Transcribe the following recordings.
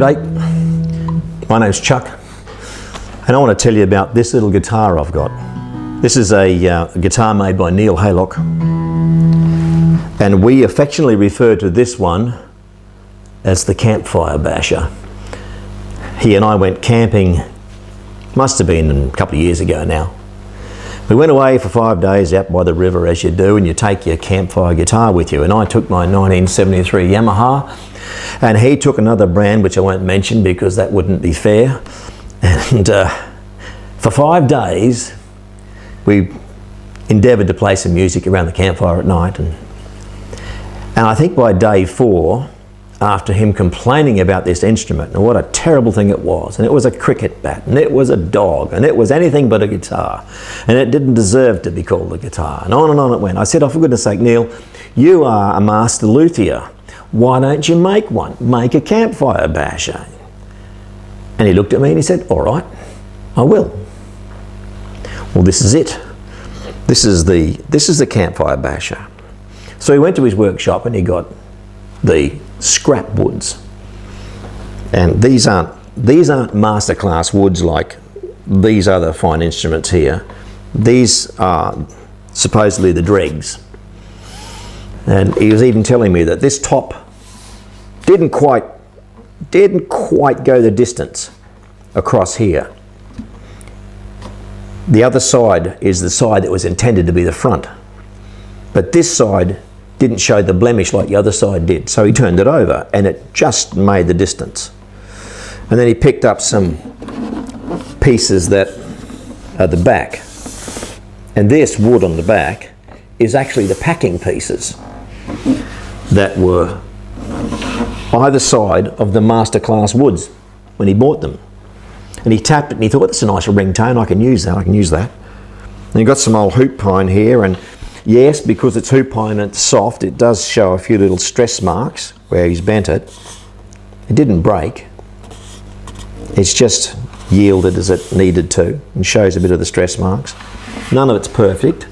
G'day, my name's Chuck, and I want to tell you about this little guitar I've got. This is a guitar made by Neil Haylock, and we affectionately refer to this one as the Campfire Basher. He and I went camping, must have been a couple of years ago now. We went away for 5 days out by the river, as you do, and you take your campfire guitar with you. And I took my 1973 Yamaha, and he took another brand which I won't mention because that wouldn't be fair. And for 5 days we endeavoured to play some music around the campfire at night, and I think by day 4, after him complaining about this instrument and what a terrible thing it was, and it was a cricket bat, and it was a dog, and it was anything but a guitar, and it didn't deserve to be called a guitar, and on it went. I said, oh, for goodness sake, Neil, you are a master luthier. Why don't you make one? Make a Campfire Basher. And he looked at me and he said, all right, I will. Well, this is it. This is the Campfire Basher. So he went to his workshop and he got the scrap woods, and these aren't masterclass woods like these other fine instruments here. These are supposedly the dregs, and he was even telling me that this top didn't quite go the distance across here. The other side is the side that was intended to be the front, but this side didn't show the blemish like the other side did. So he turned it over and it just made the distance. And then he picked up some pieces that are the back. And this wood on the back is actually the packing pieces that were either side of the masterclass woods when he bought them. And he tapped it and he thought, that's a nice ringtone, I can use that. And he got some old hoop pine here, and yes, because it's hoop pine and it's soft, it does show a few little stress marks where he's bent it. It didn't break. It's just yielded as it needed to and shows a bit of the stress marks. None of it's perfect.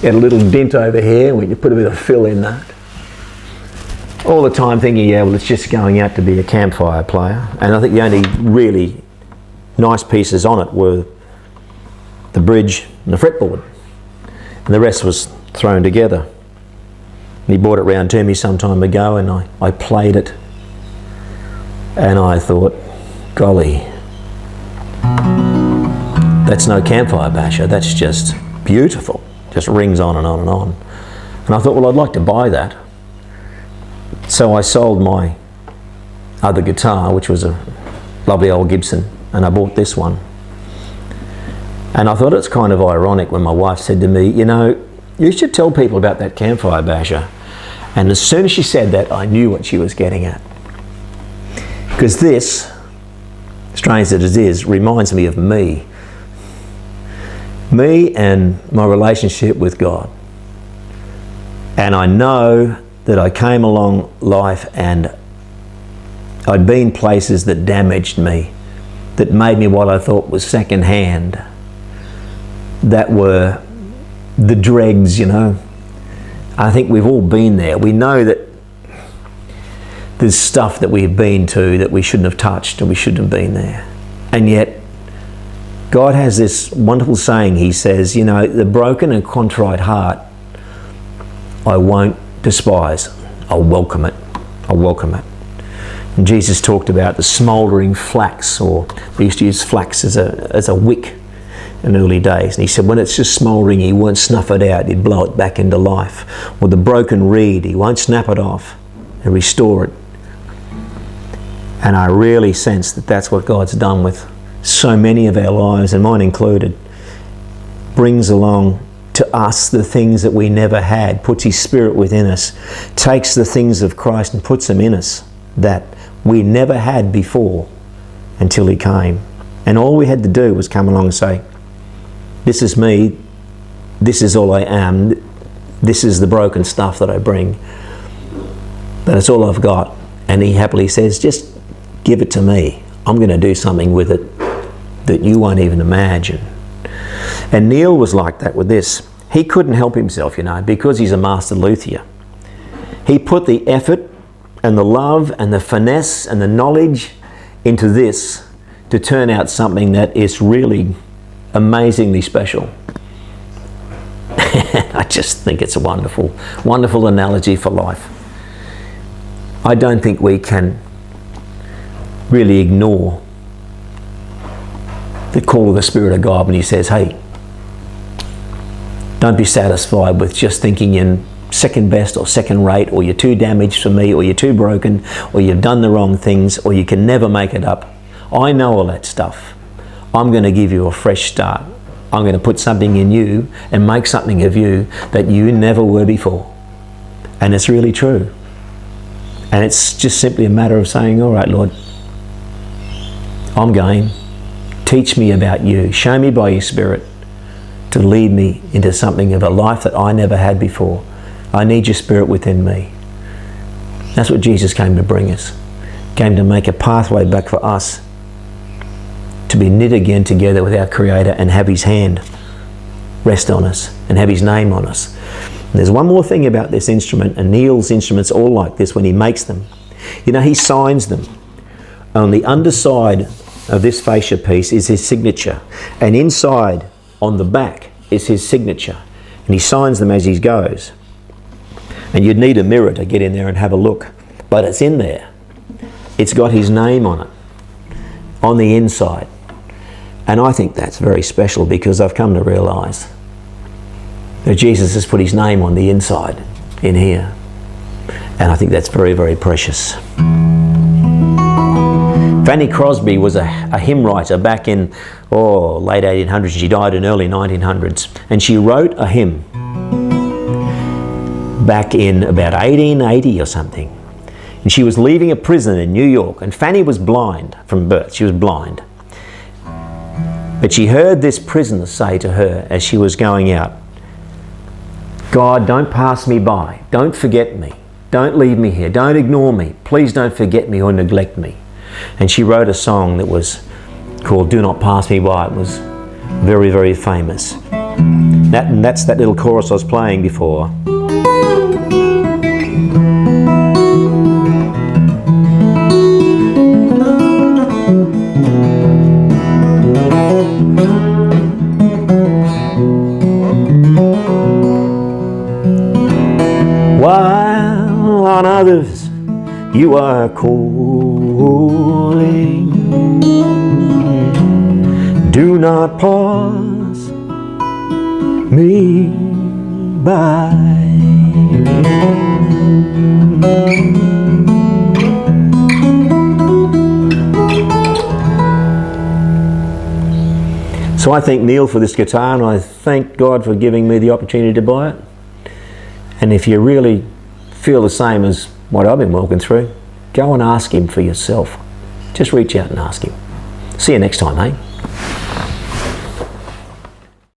Had a little dent over here where you put a bit of fill in that. All the time thinking, yeah, well, it's just going out to be a campfire player. And I think the only really nice pieces on it were the bridge and the fretboard. And the rest was thrown together. And he brought it round to me some time ago, and I played it, and I thought, golly, that's no Campfire Basher, that's just beautiful, just rings on and on and on. And I thought, well, I'd like to buy that. So I sold my other guitar, which was a lovely old Gibson, and I bought this one. And I thought it's kind of ironic when my wife said to me, you know, you should tell people about that Campfire Basher. And as soon as she said that, I knew what she was getting at. Because this, strange that it is, reminds me of me. Me and my relationship with God. And I know that I came along life and I'd been places that damaged me, that made me what I thought was second hand, that were the dregs, you know. I think we've all been there. We know that there's stuff that we've been to that we shouldn't have touched and we shouldn't have been there. And yet, God has this wonderful saying. He says, you know, the broken and contrite heart, I won't despise. I'll welcome it. I'll welcome it. And Jesus talked about the smouldering flax, or we used to use flax as a wick in early days, and he said when it's just smouldering, he won't snuff it out, he'd blow it back into life. Or the broken reed, he won't snap it off and restore it. And I really sense that that's what God's done with so many of our lives, and mine included. Brings along to us the things that we never had, puts his Spirit within us, takes the things of Christ and puts them in us that we never had before until he came. And all we had to do was come along and say, this is me, this is all I am, this is the broken stuff that I bring, that's all I've got. And he happily says, just give it to me. I'm going to do something with it that you won't even imagine. And Neil was like that with this. He couldn't help himself, you know, because he's a master luthier. He put the effort and the love and the finesse and the knowledge into this to turn out something that is really amazingly special. I just think it's a wonderful, wonderful analogy for life. I don't think we can really ignore the call of the Spirit of God when He says, hey, don't be satisfied with just thinking in second best or second rate, or you're too damaged for me, or you're too broken, or you've done the wrong things, or you can never make it up. I know all that stuff. I'm going to give you a fresh start. I'm going to put something in you and make something of you that you never were before. And it's really true. And it's just simply a matter of saying, all right, Lord, I'm game. Teach me about you. Show me by your Spirit to lead me into something of a life that I never had before. I need your Spirit within me. That's what Jesus came to bring us. Came to make a pathway back for us to be knit again together with our Creator and have His hand rest on us and have His name on us. And there's one more thing about this instrument, and Neil's instruments all like this when he makes them. You know, he signs them. On the underside of this fascia piece is his signature, and inside on the back is his signature, and he signs them as he goes. And you'd need a mirror to get in there and have a look, but it's in there. It's got his name on it, on the inside. And I think that's very special, because I've come to realise that Jesus has put his name on the inside in here. And I think that's very, very precious. Fanny Crosby was a hymn writer back in late 1800s. She died in early 1900s. And she wrote a hymn back in about 1880 or something. And she was leaving a prison in New York. And Fanny was blind from birth. She was blind. But she heard this prisoner say to her as she was going out, God, don't pass me by. Don't forget me. Don't leave me here. Don't ignore me. Please don't forget me or neglect me. And she wrote a song that was called Do Not Pass Me By. It was very, very famous. That's that little chorus I was playing before. While on others you are calling, do not pass me by. So I thank Neil for this guitar, and I thank God for giving me the opportunity to buy it. And if you really feel the same as what I've been walking through, go and ask him for yourself. Just reach out and ask him. See you next time, mate.